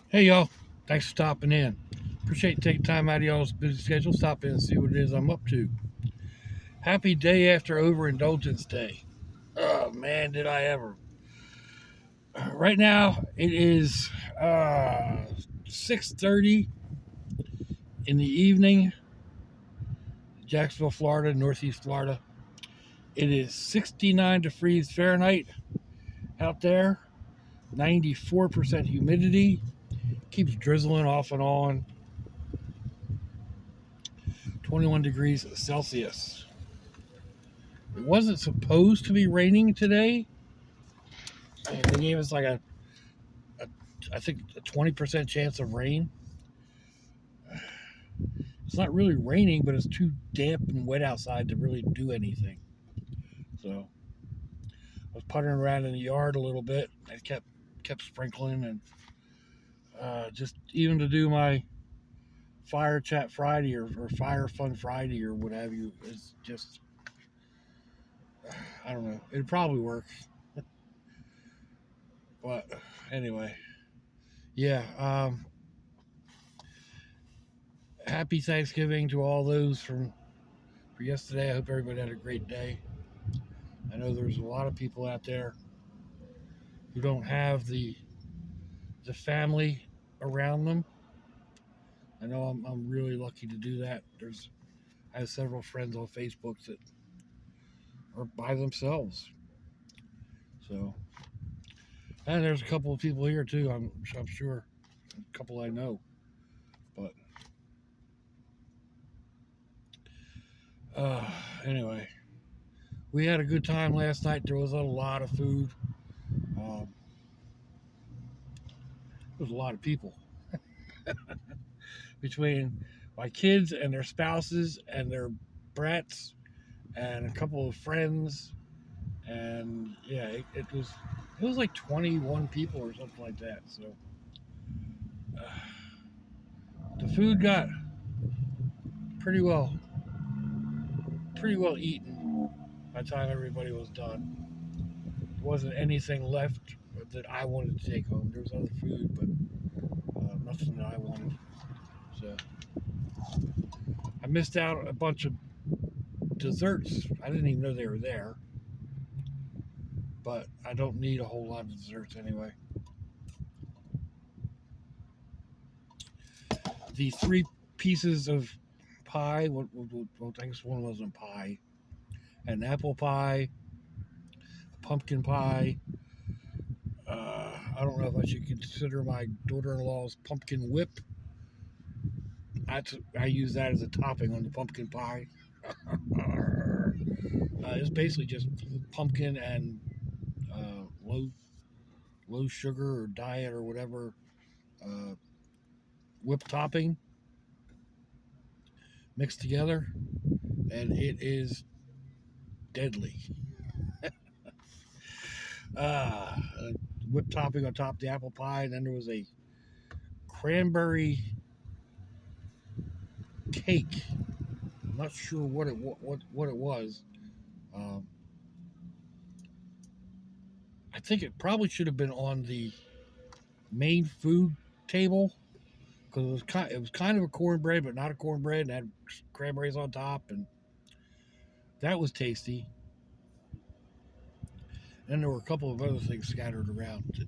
Hey y'all, thanks for stopping in. Appreciate you taking time out of y'all's busy schedule. Stop in and see what it is I'm up to. Happy day after overindulgence day. Oh man, did I ever. Right now it is 6:30 in the evening, Jacksonville, Florida, Northeast Florida. It is 69 degrees Fahrenheit out there, 94% humidity, keeps drizzling off and on, 21 degrees Celsius. It wasn't supposed to be raining today. They gave us like a I think a 20% chance of rain. It's not really raining, but it's too damp and wet outside to really do anything. So I was puttering around in the yard a little bit. I kept sprinkling and just even to do my Fire Chat Friday or Fire Fun Friday or what have you is just I don't know. It'd probably work, but anyway, yeah. Happy Thanksgiving to all those for yesterday. I hope everybody had a great day. I know there's a lot of people out there who don't have the family around them. I know I'm really lucky to do that. I have several friends on Facebook that are by themselves. So, and there's a couple of people here too. I'm sure a couple I know. But uh, anyway, we had a good time last night. There was a lot of food. Um, there was a lot of people between my kids and their spouses and their brats and a couple of friends, and yeah, it was like 21 people or something like that. So uh, the food got pretty well pretty well eaten by the time everybody was done. There wasn't anything left that I wanted to take home. There was other food, but nothing that I wanted. So I missed out a bunch of desserts. I didn't even know they were there, but I don't need a whole lot of desserts anyway. The three pieces of pie. Well, I guess one wasn't pie. An apple pie, pumpkin pie. I don't know if I should consider my daughter-in-law's pumpkin whip. I use that as a topping on the pumpkin pie. It's basically just pumpkin and low sugar or diet or whatever uh, whip topping mixed together, and it is deadly. Uh, Whip topping on top of the apple pie, and then there was a cranberry cake. I'm not sure what it was. Um, I think it probably should have been on the main food table because it was kind of a cornbread, but not a cornbread, and had cranberries on top, and that was tasty. And there were a couple of other things scattered around.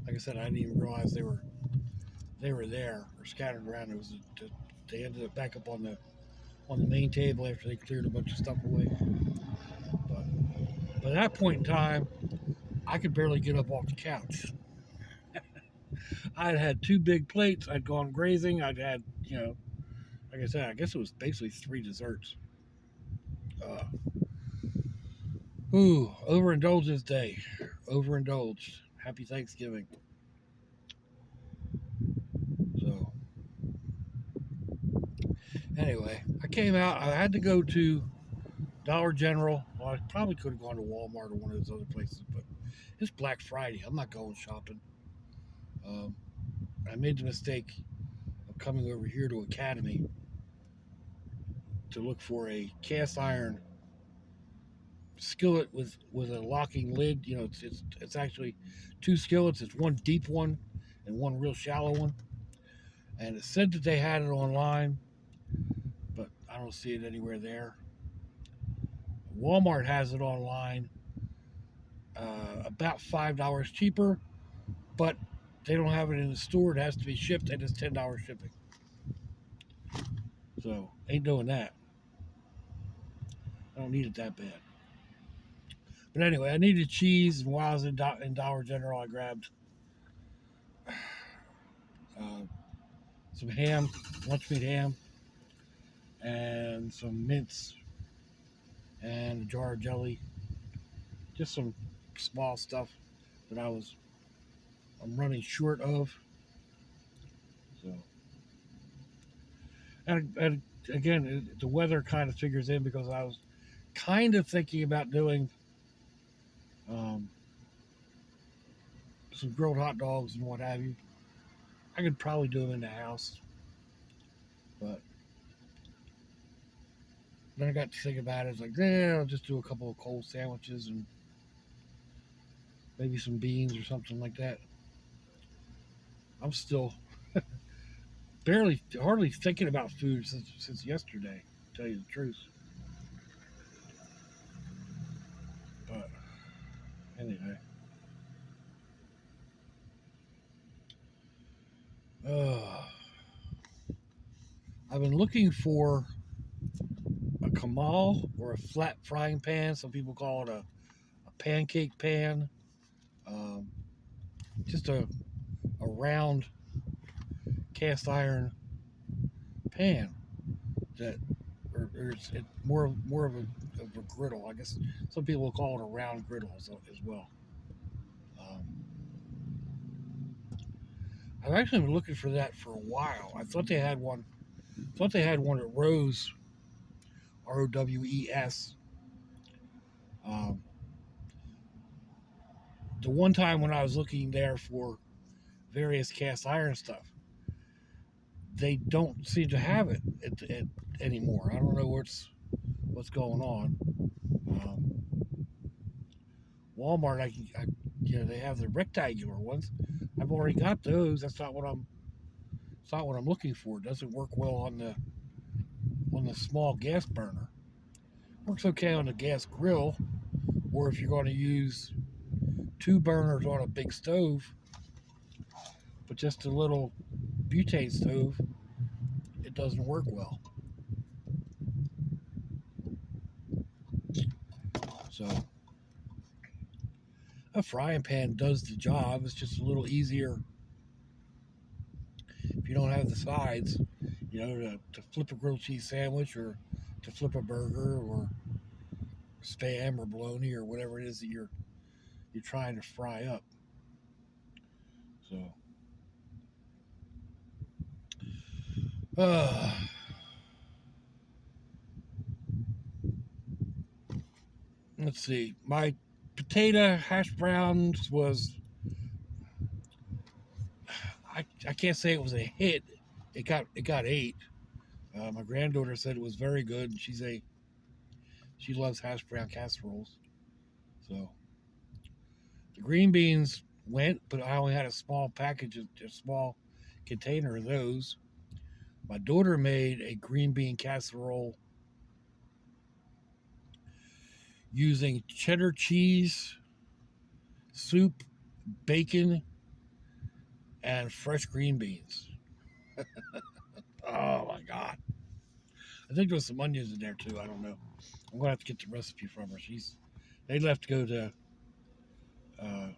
Like I said, I didn't even realize they were there or scattered around. It was they ended up back up on the main table after they cleared a bunch of stuff away. But at that point in time, I could barely get up off the couch. I'd had two big plates. I'd gone grazing. I'd had, like I said, I guess it was basically three desserts. Uh, Overindulgence day. Overindulged. Happy Thanksgiving. So, anyway, I came out. I had to go to Dollar General. Well, I probably could have gone to Walmart or one of those other places, but it's Black Friday. I'm not going shopping. Um, I made the mistake of coming over here to Academy to look for a cast iron skillet with a locking lid. It's actually two skillets. It's one deep one, and one real shallow one. And it said that they had it online, but I don't see it anywhere there. Walmart has it online, about $5 cheaper, but they don't have it in the store. It has to be shipped, and it's $10 shipping. So ain't doing that. I don't need it that bad. But anyway, I needed cheese, and while I was in Dollar General, I grabbed uh, some ham, lunch meat ham, and some mince, and a jar of jelly. Just some small stuff that I'm running short of. So, and again, the weather kind of figures in because I was kind of thinking about doing um, some grilled hot dogs and what have you. I could probably do them in the house, but then I got to think about it. It's like, I'll just do a couple of cold sandwiches and maybe some beans or something like that. I'm still hardly thinking about food since yesterday, to tell you the truth. But anyway, uh, I've been looking for a kamal or a flat frying pan. Some people call it a pancake pan. Um, just a round cast iron pan that, or it's more of a griddle. I guess some people will call it a round griddle as well. Um, I've actually been looking for that for a while. I thought they had one. Thought they had one at Rose, ROWES. Um, the one time when I was looking there for various cast iron stuff, they don't seem to have it anymore. I don't know what's going on. Um, Walmart, they have the rectangular ones. I've already got those. That's not what I'm looking for. It doesn't work well on the small gas burner. Works okay on the gas grill, or if you're going to use two burners on a big stove, but just a little butane stove, it doesn't work well. So a frying pan does the job. It's just a little easier if you don't have the sides, to flip a grilled cheese sandwich or to flip a burger or spam or bologna or whatever it is that you're trying to fry up. So, uh, let's see. My potato hash browns was, I can't say it was a hit. It got 8. My granddaughter said it was very good, and she loves hash brown casseroles. So the green beans went, but I only had a small package, a small container of those. My daughter made a green bean casserole using cheddar cheese, soup, bacon, and fresh green beans. Oh my God. I think there was some onions in there too. I don't know. I'm gonna have to get the recipe from her. They left to go to uh,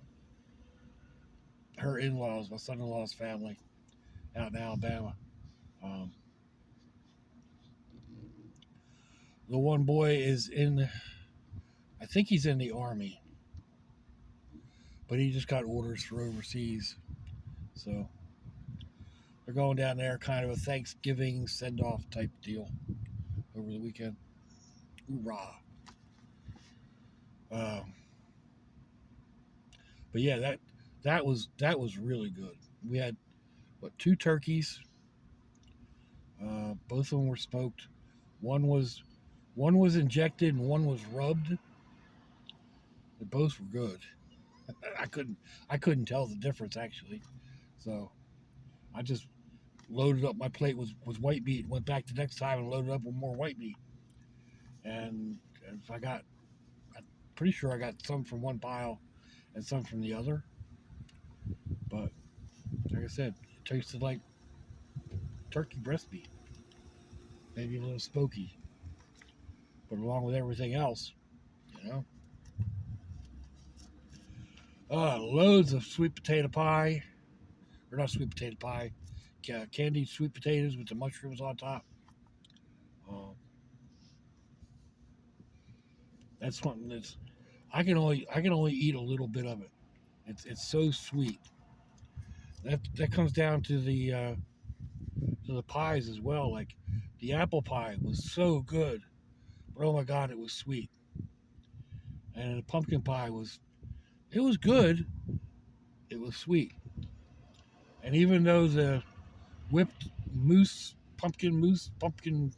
her in-laws, my son-in-law's family, out in Alabama. Um, the one boy is I think he's in the Army, but he just got orders for overseas. So they're going down there, kind of a Thanksgiving send-off type deal over the weekend. Hoorah! Um, but yeah, that was really good. We had 2 turkeys. Both of them were smoked. One was injected and one was rubbed. They both were good. I couldn't tell the difference actually. So I just loaded up my plate with white meat, went back the next time and loaded up with more white meat. And if I'm pretty sure I got some from one pile and some from the other. But like I said, it tasted like turkey breast meat, maybe a little smoky, but along with everything else, you know. Loads of sweet potato pie, or not sweet potato pie, candied sweet potatoes with the mushrooms on top. Uh, that's something that's I can only eat a little bit of it. It's so sweet. That comes down to the pies as well. Like the apple pie was so good, but oh my god, it was sweet. And the pumpkin pie was good. It was sweet. And even though the whipped pumpkin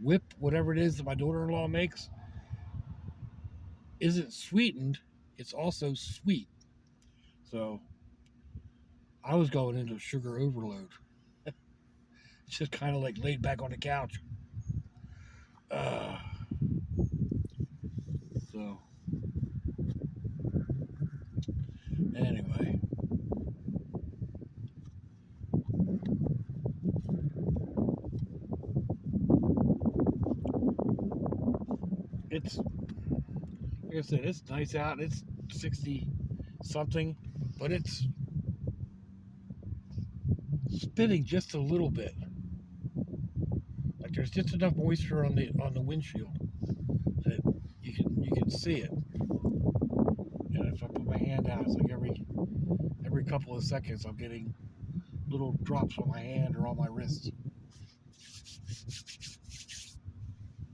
whip, whatever it is that my daughter-in-law makes, isn't sweetened, it's also sweet. So I was going into sugar overload. It's just kind of like laid back on the couch. Uh, so anyway, it's like I said, it's nice out. It's 60 something, but it's spitting just a little bit. Like there's just enough moisture on the windshield that you can see it. And if I put my hand out, it's like every couple of seconds I'm getting little drops on my hand or on my wrist.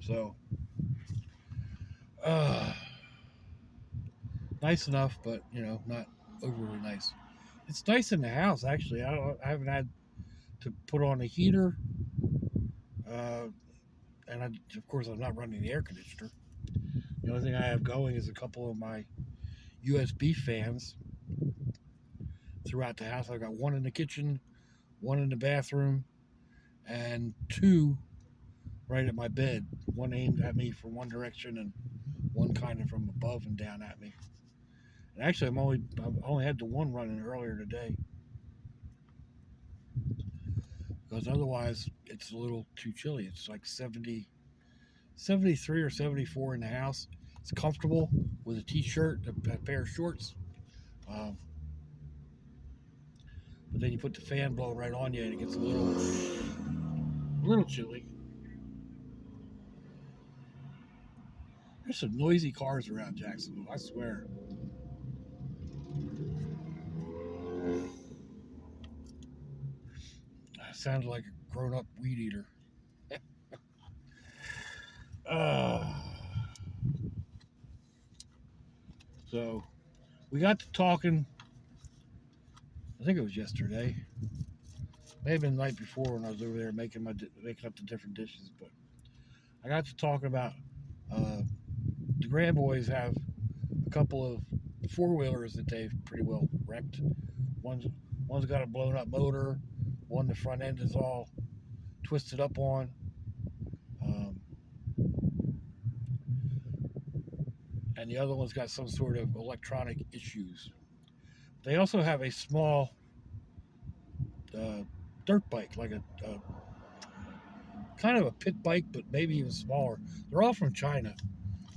So uh, nice enough, but not overly nice. It's nice in the house actually. I haven't had to put on a heater, uh, and of course I'm not running the air conditioner. The only thing I have going is a couple of my USB fans throughout the house. I've got one in the kitchen, one in the bathroom, and two right at my bed. One aimed at me from one direction and one kind of from above and down at me. And actually, I've only had the one running earlier today because otherwise it's a little too chilly. It's like 73 or 74 in the house. It's comfortable with a t-shirt, a pair of shorts. Um, but then you put the fan blowing right on you and it gets a little chilly. There's some noisy cars around Jacksonville, I swear. I sounded like a grown-up weed eater. uh, so we got to talking. I think it was yesterday. May have been the night before when I was over there making up the different dishes. But I got to talking about the grandboys have a couple of four-wheelers that they've pretty well wrecked. One's got a blown up motor. One, the front end is all twisted up on. And the other one's got some sort of electronic issues. They also have a small dirt bike, like a kind of a pit bike, but maybe even smaller. They're all from China.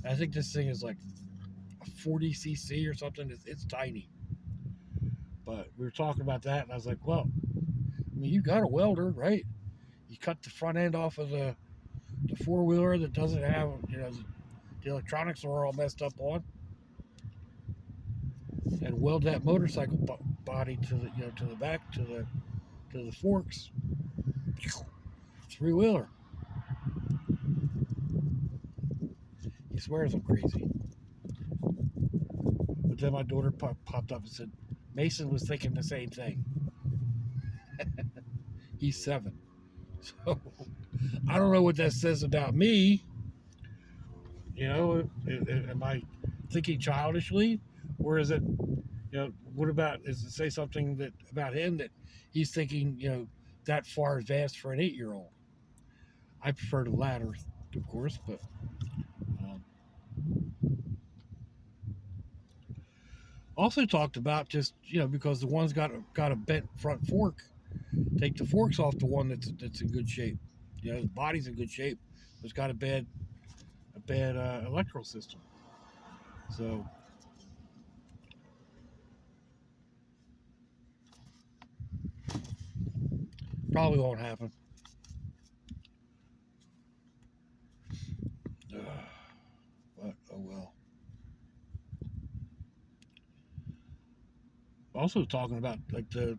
And I think this thing is like a 40cc or something. It's tiny. But we were talking about that, and I was like, well, I mean, you got a welder, right? You cut the front end off of the four-wheeler that doesn't have, the electronics are all messed up on, and weld that motorcycle body to the back to the forks. Three-wheeler. He swears I'm crazy. But then my daughter popped up and said, Mason was thinking the same thing. He's 7. So I don't know what that says about me. Am I thinking childishly? Or is it What about, is it say something that about him that he's thinking, that far advanced for an 8-year-old? I prefer the latter, of course, but um, also talked about just because the one's got a bent front fork, take the forks off the one that's in good shape. The body's in good shape, but it's got a bad electrical system. So probably won't happen. But oh well. Also talking about like the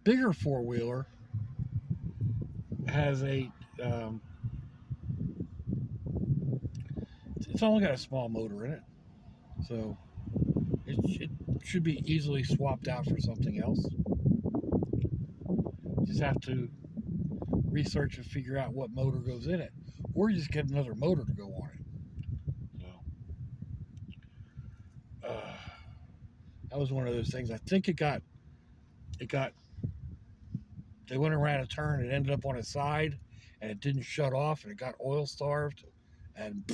bigger 4-wheeler has um, it's only got a small motor in it, so it should be easily swapped out for something else. Just have to research and figure out what motor goes in it, or you just get another motor to go on it. So that was one of those things. I think it got they went around a turn, it ended up on its side, and it didn't shut off, and it got oil starved, and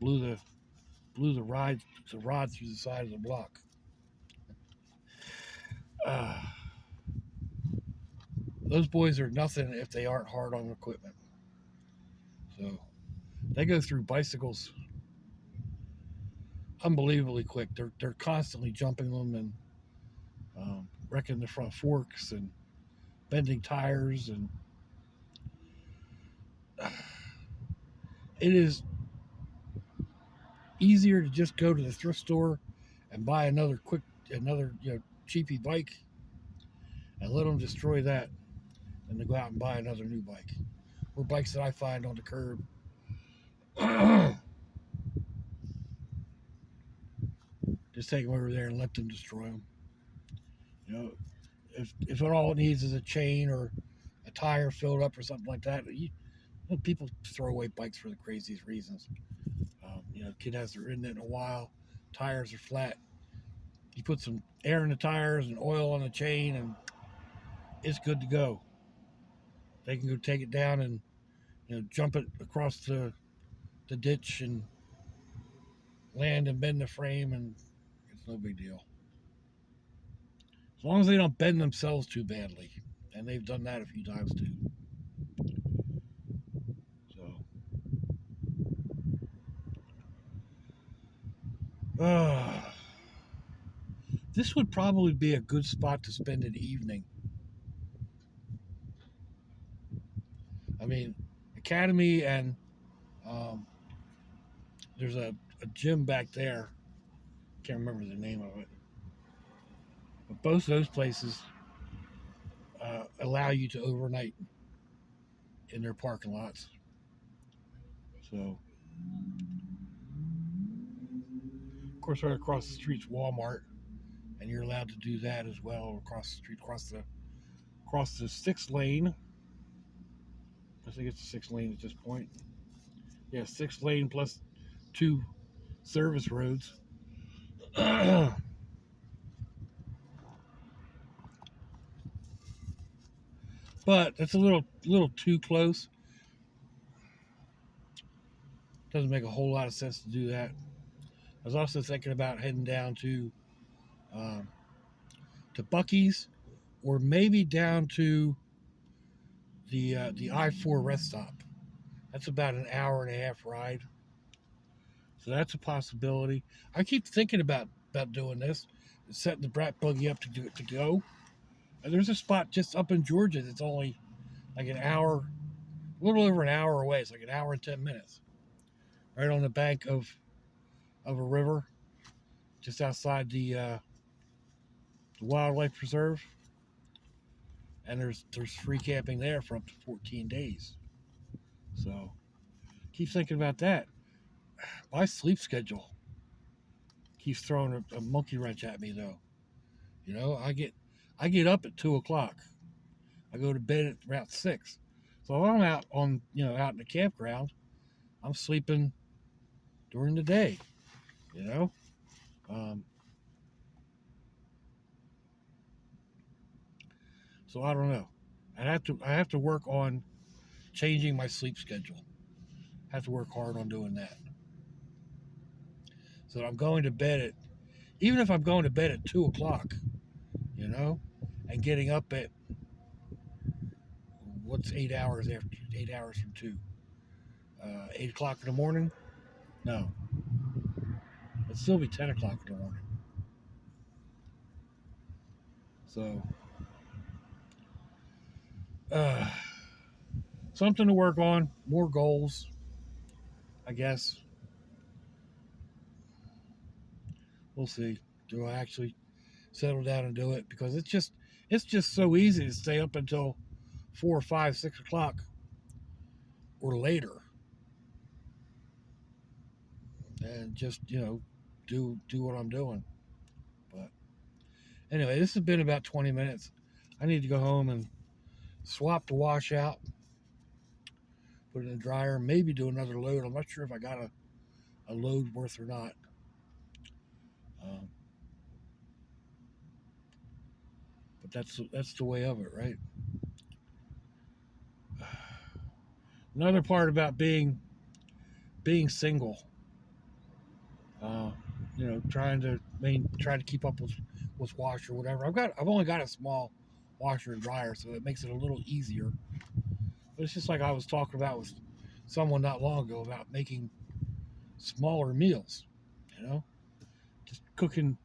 blew the rod through the side of the block. Uh, those boys are nothing if they aren't hard on equipment. So they go through bicycles unbelievably quick. They're constantly jumping them and wrecking the front forks and bending tires, and it is easier to just go to the thrift store and buy another cheapy bike and let them destroy that than to go out and buy another new bike or bikes that I find on the curb. Just take them over there and let them destroy them. You know, if all it needs is a chain or a tire filled up or something like that, people throw away bikes for the craziest reasons. Kid hasn't ridden it in a while, tires are flat. You put some air in the tires and oil on the chain, and it's good to go. They can go take it down and jump it across the ditch and land and bend the frame, and it's no big deal. As long as they don't bend themselves too badly, and they've done that a few times too. So, this would probably be a good spot to spend an evening. I mean, Academy and um, there's a gym back there. Can't remember the name of it, but both of those places allow you to overnight in their parking lots. So, of course, right across the street's Walmart, and you're allowed to do that as well across the street, across the 6 lane. I think it's 6 lane at this point. Yeah, 6 lane plus 2 service roads. But it's a little too close. Doesn't make a whole lot of sense to do that. I was also thinking about heading down um, to Bucky's, or maybe down to the I-4 rest stop. That's about an hour and a half ride, so that's a possibility. I keep thinking about doing this, setting the brat buggy up to go. And there's a spot just up in Georgia that's only like an hour, a little over an hour away. It's like an hour and 10 minutes, right on the bank of a river, just outside the wildlife preserve. And there's free camping there for up to 14 days. So keep thinking about that. My sleep schedule keeps throwing a monkey wrench at me though. I get up at 2 o'clock. I go to bed at around 6. So if I'm out in the campground, I'm sleeping during the day. You know, um, So I don't know. I have to work on changing my sleep schedule. I have to work hard on doing that. So I'm going to bed at, even if I'm going to bed at 2 o'clock, you know, and getting up at, what's 8 hours after, 8 hours from 2? 8 o'clock in the morning? No, it'd still be 10 o'clock in the morning. So, uh, something to work on, more goals, I guess. We'll see. Do I actually settle down and do it? Because it's just so easy to stay up until 4 or 5, 6 o'clock or later, and just do what I'm doing. But anyway, this has been about 20 minutes. I need to go home and swap the wash out, put it in the dryer, maybe do another load. I'm not sure if I got a load worth or not. Um, but that's the way of it, right? Another part about being single, uh, try to keep up with wash or whatever. I've only got a small washer and dryer, so it makes it a little easier. But it's just like I was talking about with someone not long ago about making smaller meals, you know, just cooking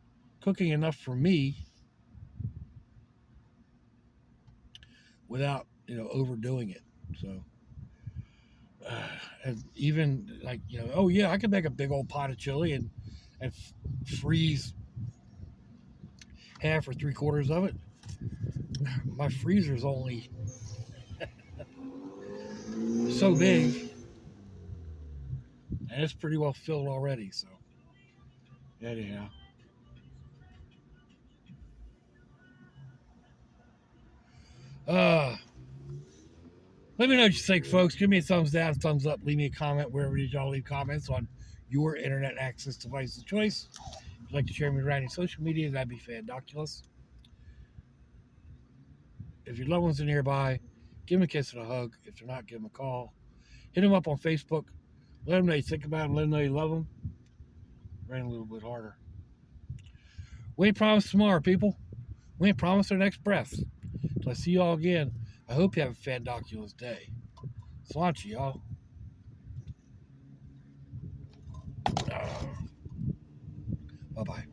enough for me without overdoing it. So and even like oh yeah, I could make a big old pot of chili and freeze half or 3/4 of it. My freezer's only so big, and it's pretty well filled already. So anyhow, uh, let me know what you think, folks. Give me a thumbs down, thumbs up. Leave me a comment wherever y'all leave comments on your internet access device of choice. If you'd like to share me around your social media, that'd be fandoculous. If your loved ones are nearby, give them a kiss and a hug. If they're not, give them a call. Hit them up on Facebook. Let them know you think about them. Let them know you love them. Rain a little bit harder. We ain't promised tomorrow, people. We ain't promised our next breath. Till I see you all again, I hope you have a fandoculous day. Sláinte, y'all. Bye-bye.